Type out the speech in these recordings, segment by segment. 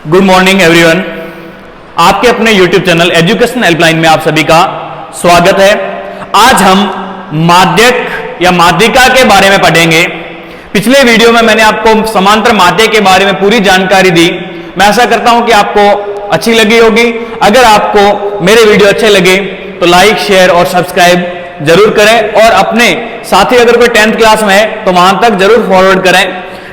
Good morning everyone. आपके अपने YouTube channel education helpline में आप सभी का स्वागत है। आज हम माध्यक या माध्यिका के बारे में पढ़ेंगे। पिछले वीडियो में मैंने आपको समांतर माध्यक के बारे में पूरी जानकारी दी। मैं आशा करता हूं कि आपको अच्छी लगी होगी। अगर आपको मेरे वीडियो अच्छे लगे तो लाइक, शेयर और सब्सक्राइब जरूर करें और अपने साथी अगर कोई 10th क्लास में है तो वहां तक जरूर फॉरवर्ड करें।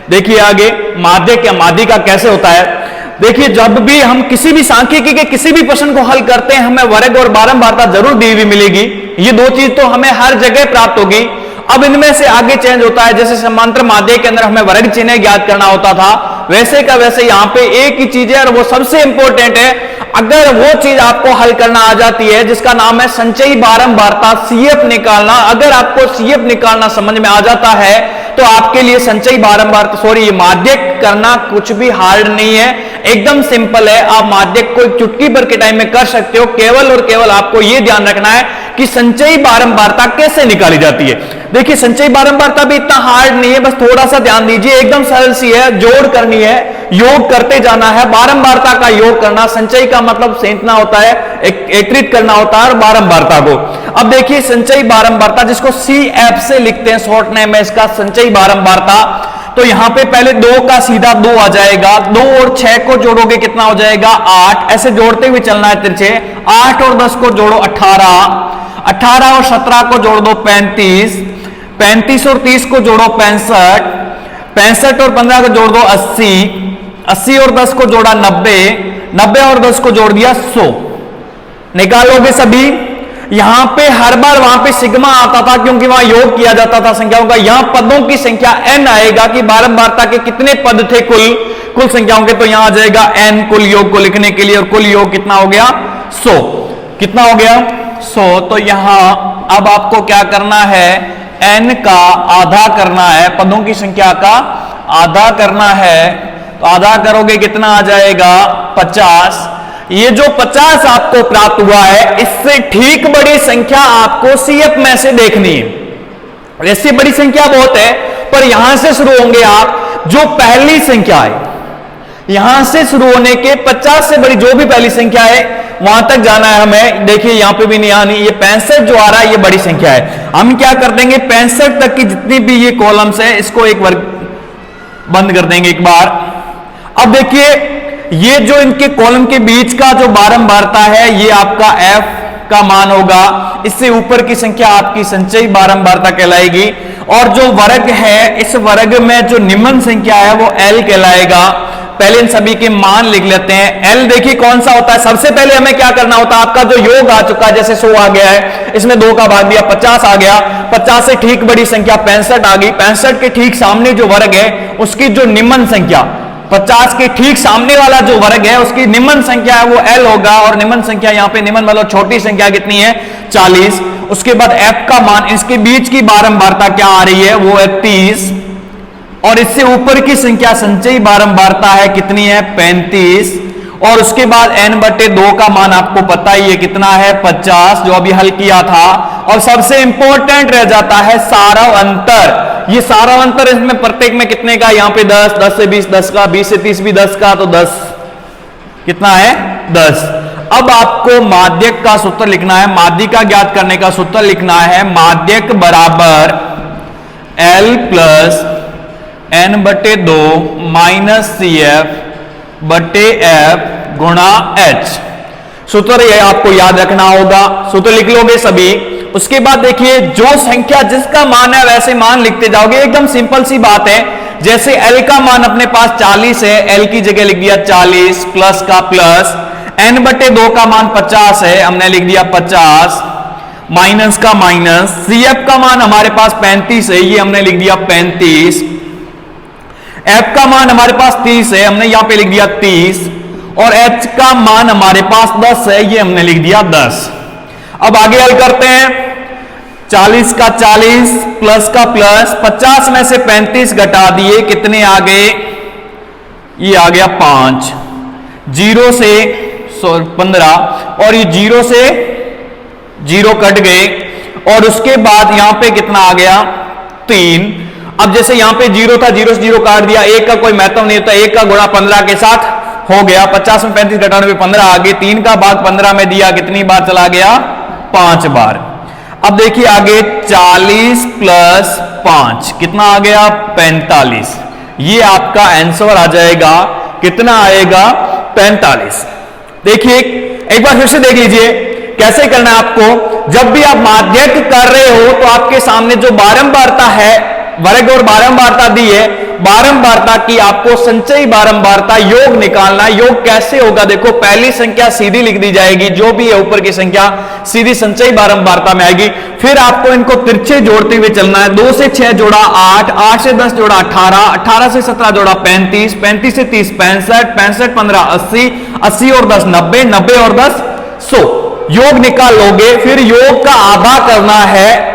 देखिए आगे माध्यक या माध्यिका कैसे होता है। देखिए जब भी हम किसी भी सांख्यिकी के किसी भी प्रश्न को हल करते हैं हमें वर्ग और बारंबारता जरूर दी हुई मिलेगी। ये दो चीज तो हमें हर जगह प्राप्त होगी। अब इनमें से आगे चेंज होता है। जैसे समांतर माध्यक के अंदर हमें वर्ग चिन्ह ज्ञात करना होता था, वैसे का वैसे यहाँ पे एक ही चीज है और वो सबसे इंपॉर्टेंट है। अगर वो चीज आपको हल करना आ जाती है जिसका नाम है संचयी बारंबारता, सीएफ निकालना, अगर आपको सीएफ निकालना समझ में आ जाता है तो आपके लिए संचयी बारंबारता ये माध्यक करना कुछ भी हार्ड नहीं है, एकदम सिंपल है। आप माध्यक को एक चुटकी भर के टाइम में कर सकते हो। केवल और केवल आपको यह ध्यान रखना है कि संचयी बारंबारता कैसे निकाली जाती है। देखिए संचयी बारंबारता भी इतना हार्ड नहीं है, बस थोड़ा सा ध्यान दीजिए। एकदम सरल सी है, जोड़ करनी है, योग करते जाना है। बारंबारता का योग करना, संचयी का मतलब सेंतना होता है, एकत्रित करना होता है और बारंबारता को। अब देखिए संचयी बारंबारता जिसको CF से लिखते हैं, शॉर्ट नेम है इसका संचयी बारंबारता। तो यहां पे पहले 2 का सीधा 2 आ जाएगा, 2 और 6 को जोड़ोगे कितना हो जाएगा 8। ऐसे जोड़ते हुए चलना है तिरछे। 8 और 10 को जोड़ो 18, 18 और 17 को जोड़ दो 35, 35 और 30 को जोड़ो 65, 65 और 15 को जोड़ दो 80, 80 और 10 को जोड़ा 90, 90 और 10 को जोड़ दिया 100। निकालोगे सभी। यहां पे हर बार वहां पे सिग्मा आता था क्योंकि वहां योग किया जाता था संख्याओं का। यहां पदों की संख्या n आएगा कि बारंबारता के कितने पद थे कुल संख्याओं के, तो यहां आ जाएगा n कुल योग को लिखने के लिए। और कुल योग कितना हो गया 100। कितना हो गया 100। तो यहां अब आपको क्या करना है, n का आधा करना है, पदों की संख्या का आधा करना है। तो आधा करोगे कितना आ जाएगा 50। ये जो 50 आपको प्राप्त हुआ है इससे ठीक बड़ी संख्या आपको CF में से देखनी है। वैसे बड़ी संख्या बहुत है पर यहां से शुरू होंगे आप। जो पहली संख्या है यहां से शुरू होने के 50 से बड़ी जो भी पहली संख्या है वहां तक जाना है हमें। देखिए यहां पे भी नहीं आनी, ये 65 जो आ रहा है ये बड़ी संख्या है। हम क्या कर देंगे 65 तक की जितनी भी ये कॉलम्स है इसको एक वर्ग बंद कर देंगे एक बार। अब देखिए ये जो इनके कॉलम के बीच का जो बारंबारता है ये आपका F का मान होगा। इससे ऊपर की संख्या आपकी संचयी बारंबारता कहलाएगी। और जो वर्ग है इस वर्ग में जो निम्न संख्या है वो L कहलाएगा। पहले इन सभी के मान लिख लेते हैं। L देखिए कौन सा होता है। सबसे पहले हमें क्या करना होता है, आपका जो योग आ चुका है, जैसे 100 आ गया है, इसमें 2 का भाग दिया 50 आ गया। 50 से ठीक बड़ी संख्या 65 आ गई। 65 के ठीक सामने जो वर्ग है उसकी जो निम्न संख्या, 50 के ठीक सामने वाला जो वर्ग है उसकी निम्न संख्या है वो L होगा। और निम्न संख्या यहाँ पे निम्न मतलब छोटी संख्या कितनी है 40। उसके बाद F का मान, इसके बीच की बारंबारता क्या आ रही है वो है 30। और इससे ऊपर की संख्या संचयी बारंबारता है कितनी है 35। और उसके बाद n/2 का मान आपको पता ही है कितना है 50 जो अभी हल किया था। और सबसे इंपॉर्टेंट रह जाता है सारव अंतर। ये सारव अंतर इसमें प्रत्येक में कितने का, यहाँ पे 10, 10 से 20 10 का, 20 से 30 भी 10 का, तो 10 कितना है 10। अब आपको माध्यक का सूत्र लिखना है। माध्यिका ज्ञात करने का सूत्र लिखना है। माध्यक बराबर L plus n/2 minus CF/F गुणा H। सूत्र ये आपको याद रखना होगा। सूत्र लिख लोगे सभी। उसके बाद देखिए जो संख्या जिसका मान है वैसे मान लिखते जाओगे। एकदम सिंपल सी बात है। जैसे L का मान अपने पास 40 है, L की जगह लिख दिया 40, प्लस का प्लस। n/2 का मान 50 है, हमने लिख दिया 50, माइनस का माइनस। CF का मान हमारे पास 35 है, ये हमने लिख दिया 35। F का मान हमारे पास 30 है, हमने यहां पे लिख दिया 30। और H का मान हमारे पास 10 है, ये हमने लिख दिया 10। अब आगे हल करते हैं। 40 का 40 प्लस का प्लस, 50 में से 35 घटा दिए, कितने आ गए, ये आ गया 5। 0 से 15 और ये 0 से 0 कट गए। और उसके बाद यहां पे कितना आ गया 3। अब जैसे यहां पे 0 था, 0 से 0 काट दिया, 1 का कोई महत्व नहीं होता, 1 का गुणा 15 के साथ हो गया। 50 में 35 घटाने में 15 आगे, 3 का भाग 15 में दिया, कितनी बार चला गया? 5 बार। अब देखिए आगे 40 प्लस 5 कितना आ गया? 45। ये आपका आंसर आ जाएगा, कितना आएगा? 45। देखिए एक बार फिर से देख लीजिए कैसे करना है आपको। जब भी आप माध्यक कर रहे हो तो आपके सामने जो बारंबारता है, वर्ग और बारंबारता दी है, बारंबारता की आपको संचयी बारंबारता योग निकालना। योग कैसे होगा? देखो पहली संख्या सीधी लिख दी जाएगी, जो भी है ऊपर की संख्या सीधी संचयी बारंबारता में आएगी। फिर आपको इनको तिरछे जोड़ते हुए चलना है। 2 से 6 जोड़ा 8, 8 से 10 जोड़ा 18, 18 से 17 जोड़ा 35, 35 से 30 65, 65 15 80, 80 और 10 90, 90 और 10 100। योग निकाल लोगे। फिर योग का आधा करना है।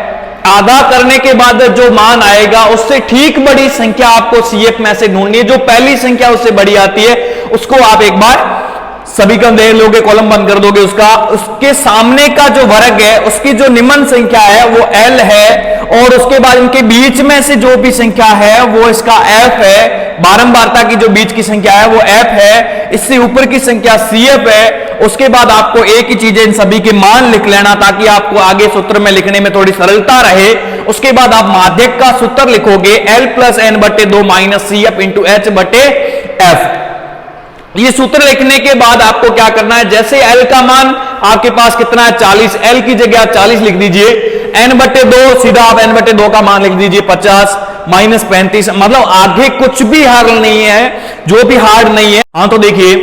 आधा करने के बाद जो मान आएगा उससे ठीक बड़ी संख्या आपको सीएफ में से ढूंढनी है। जो पहली संख्या उससे बड़ी आती है उसको आप एक बार समीकरण दे लोगे, कॉलम बंद कर दोगे उसका। उसके सामने का जो वर्ग है उसकी जो निम्न संख्या है वो एल है, और उसके बाद इनके बीच में से जो भी संख्या है वो इसका एफ है। बारंबारता की जो बीच की संख्या है वो एफ है, इससे ऊपर की संख्या सीएफ है। उसके बाद आपको एक ही चीज है, इन सभी के मान लिख लेना ताकि आपको आगे सूत्र में लिखने में थोड़ी सरलता रहे। उसके बाद आप माध्यक का सूत्र लिखोगे L प्लस एन बटे 2 minus c f into h बटे एफ। ये सूत्र लिखने के बाद आपको क्या करना है? जैसे L का मान आपके पास कितना है? 40, L की जगह 40 लिख दीजिए। n बटे 2 सीधा आप n बटे 2 का मान लिख दीजिए 50 माइनस 35। मतलब आगे कुछ भी हार्ड नहीं है, जो भी हार्ड नहीं है। हाँ तो देखिए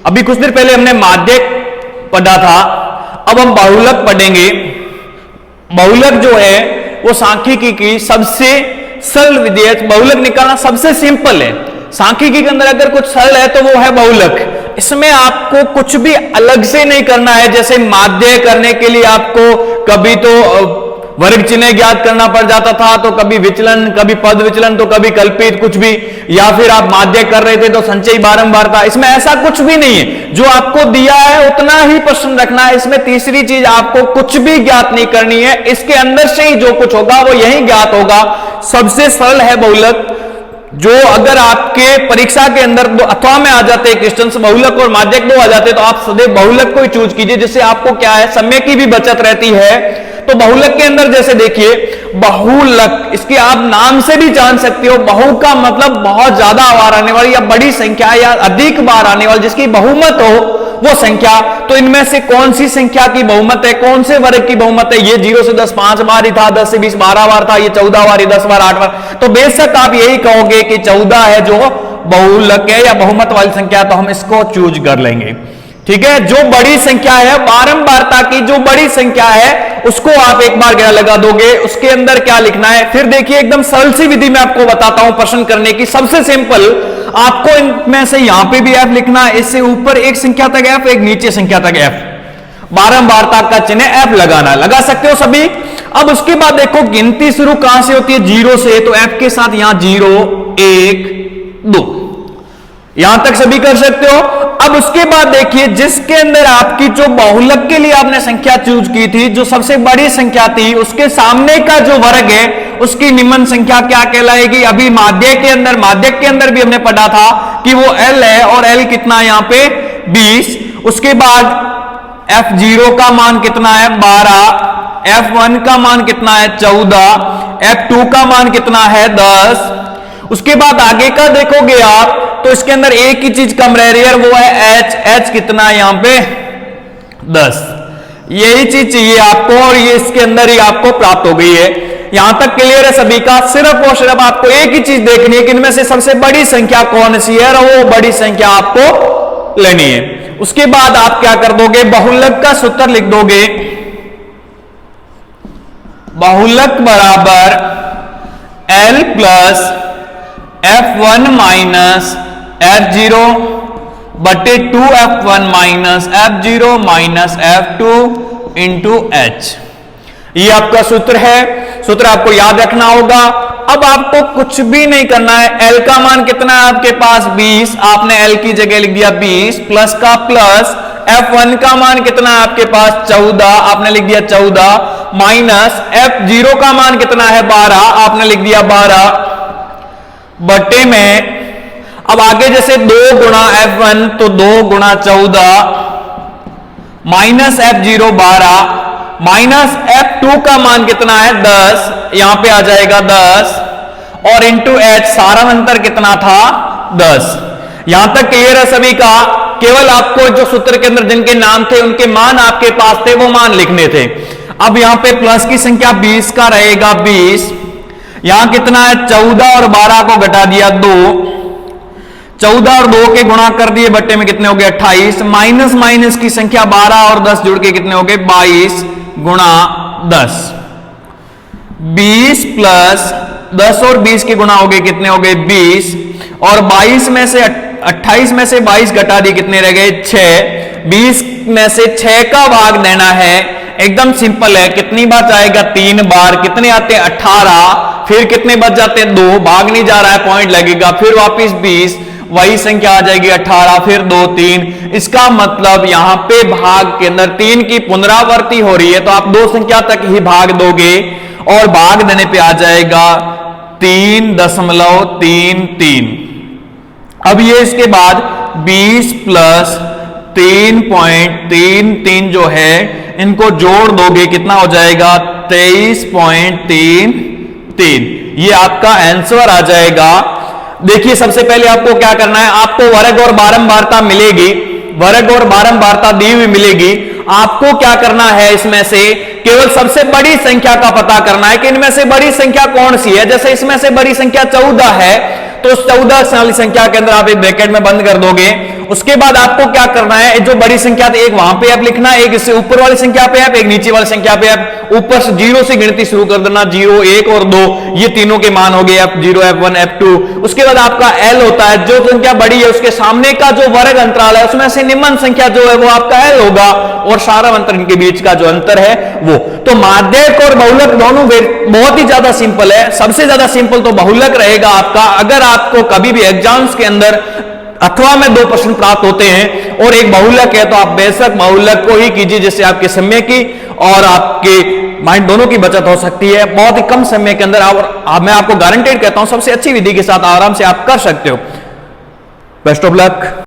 अभी कुछ देर पहले हमने माध्यक पढ़ा था, अब हम बहुलक पढ़ेंगे। बहुलक जो है वो सांख्यिकी की सबसे सरल विधि है। बहुलक निकालना सबसे सिंपल है। सांख्यिकी के अंदर अगर कुछ सरल है तो वो है बहुलक। इसमें आपको कुछ भी अलग से नहीं करना है। जैसे माध्य करने के लिए आपको कभी तो वर्ग चिन्ह ज्ञात करना पड़ जाता था, तो कभी विचलन, कभी पद विचलन, तो कभी कल्पित कुछ भी, या फिर आप माध्य कर रहे थे तो संचयी बारंबारता। इसमें ऐसा कुछ भी नहीं है। जो आपको दिया है उतना ही प्रश्न रखना है। इसमें तीसरी चीज आपको कुछ भी ज्ञात नहीं करनी है। इसके अंदर से ही जो कुछ होगा वो यही ज्ञात होगा। सबसे सरल है बहुलक। जो अगर आपके परीक्षा के अंदर अथवा में आ जाते हैं क्वेश्चंस, बहुलक और माध्यक दो आ जाते तो आप सदैव बहुलक को ही चूज कीजिए, जिससे आपको क्या है, समय की भी बचत रहती है। तो बहुलक के अंदर जैसे देखिए बहुलक, इसके आप नाम से भी जान सकते हो। बहु का मतलब बहुत ज्यादा बार आने वाली या बड़ी संख्या या अधिक बार आने वाली, जिसकी बहुमत हो वो संख्या। तो इनमें से कौन सी संख्या की बहुमत है, कौन से वर्ग की बहुमत है? ये 0 से 10 5 बार ही था, 10 से 20 12 बार था, ये 14 बार, 10 बार 8 बार। तो बेशक आप यही कहोगे कि 14 है जो बहुलक है या बहुमत वाली संख्या, तो हम इसको चूज कर लेंगे। ठीक है, जो बड़ी संख्या है, बारंबारता की जो बड़ी संख्या है उसको आप एक बार गया लगा दोगे। उसके अंदर क्या लिखना है, फिर देखिए एकदम सरल सी विधि में आपको बताता हूं प्रश्न करने की। सबसे सिंपल, आपको इनमें से यहां पे भी एफ लिखना है, इससे ऊपर एक संख्या तक एफ, एक नीचे संख्या तक एफ, बारंबारता का चिन्ह एफ लगाना, लगा सकते हो सभी। अब उसके बाद देखो गिनती शुरू कहां से होती है, 0 से, तो एफ के साथ यहां 0 1 2 यहां तक सभी कर सकते हो। अब उसके बाद देखिए जिसके अंदर आपकी जो बहुलक के लिए आपने संख्या चूज की थी, जो सबसे बड़ी संख्या थी, उसके सामने का जो वर्ग है उसकी निम्न संख्या क्या कहलाएगी? अभी माध्यक के अंदर भी हमने पढ़ा था कि वो L है, और L कितना यहां पे 20। उसके बाद F0 का मान कितना है 12, F1 का मान कितना है 14, F2 का मान कितना है 10। उसके बाद आगे का देखोगे आप तो इसके अंदर एक ही चीज कम रह रही है, वो है H कितना है यहां पे 10। यही चीज चाहिए आपको, और ये इसके अंदर ही आपको प्राप्त हो गई है। यहां तक क्लियर है सभी का। सिर्फ और सिर्फ आपको एक ही चीज देखनी है कि इनमें से सबसे बड़ी संख्या कौन सी है, और वो बड़ी संख्या आपको लेनी है। उसके बाद आप क्या कर दोगे, बहुलक का सूत्र लिख दोगे। बहुलक बराबर L plus F1 minus F0 बटे 2F1 minus F0 minus F2 into H। ये आपका सूत्र है। सूत्र आपको याद रखना होगा। अब आपको कुछ भी नहीं करना है। L का मान कितना है आपके पास 20, आपने L की जगह लिख दिया 20, प्लस का प्लस। F1 का मान कितना है आपके पास 14, आपने लिख दिया 14, माइनस F0 का मान कितना है 12, आपने लिख दिया 12, बटे में अब आगे जैसे 2 गुणा F1 तो 2 गुणा 14 माइनस F0 12 माइनस F2 का मान कितना है 10, यहां पे आ जाएगा 10 और इंटू H सारा अंतर कितना था 10। यहां तक क्लियर है सभी का? केवल आपको जो सूत्र के अंदर जिनके नाम थे उनके मान आपके पास थे वो मान लिखने थे। अब यहां पे प्लस की संख्या 20 का रहेगा 20, यहां कितना है 14 और 12 को घटा दिया 2, 14 और 2 के गुणा कर दिए बट्टे में कितने हो गए 28, माइनस माइनस की संख्या 12 और 10 जुड़ के कितने हो गए 22 गुणा 10, 20 प्लस 10 और 20 के गुणा हो गए कितने हो गए 20 और 22 में से 28 में से 22 घटा दिए कितने रह गए 6, 20 में से 6 का भाग देना है। एकदम सिंपल है, कितनी बार जाएगा 3 बार, कितने आते हैं 18, फिर कितने बच जाते हैं 2, भाग नहीं जा रहा है पॉइंट लगेगा, फिर वापिस 20, वही संख्या आ जाएगी 18, फिर 2 3। इसका मतलब यहां पे भाग के अंदर 3 की पुनरावृत्ति हो रही है तो आप 2 संख्या तक ही भाग दोगे और भाग देने पे आ जाएगा 3.33। अब ये इसके बाद 20 प्लस 3.33 जो है इनको जोड़ दोगे कितना हो जाएगा 23.33। ये आपका आंसर आ जाएगा। देखिए सबसे पहले आपको क्या करना है, आपको वर्ग और बारंबारता मिलेगी, वर्ग और बारंबारता दी हुई मिलेगी। आपको क्या करना है, इसमें से केवल सबसे बड़ी संख्या का पता करना है कि इनमें से बड़ी संख्या कौन सी है। जैसे इसमें से बड़ी संख्या 14 है तो उस 14 वाली संख्या के अंदर आप एक ब्रैकेट में बंद कर दोगे। उसके बाद आपको क्या करना है, जो बड़ी संख्या थी एक वहां पे आप लिखना, एक इससे ऊपर वाली संख्या पे आप, एक नीचे वाली संख्या पे आप। ऊपर से 0 से गिनती शुरू कर देना, 0 1 और 2 ये तीनों के मान हो गए F0 F1 F2। उसके बाद आपका L होता है, जो संख्या बड़ी है उसके सामने का जो वर्ग अंतराल है उसमें से निम्न संख्या जो है वो आपका L होगा और सारा अंतर इनके बीच का जो अंतर है वो। तो माध्यक और बहुलक दोनों बहुत ही ज्यादा सिंपल है। सबसे ज्यादा सिंपल तो बहुलक रहेगा आपका। अगर आपको कभी भी एग्जाम्स के अंदर अथवा में 2 प्रश्न प्राप्त होते हैं और एक बहुलक है तो आप बेशक बहुलक को ही कीजिए, जिससे आपके समय की और आपके माइंड दोनों की बचत हो सकती है। बहुत ही कम समय के अंदर मैं आपको गारंटेड कहता हूं सबसे अच्छी विधि के साथ आराम से आप कर सकते हो। Best of luck.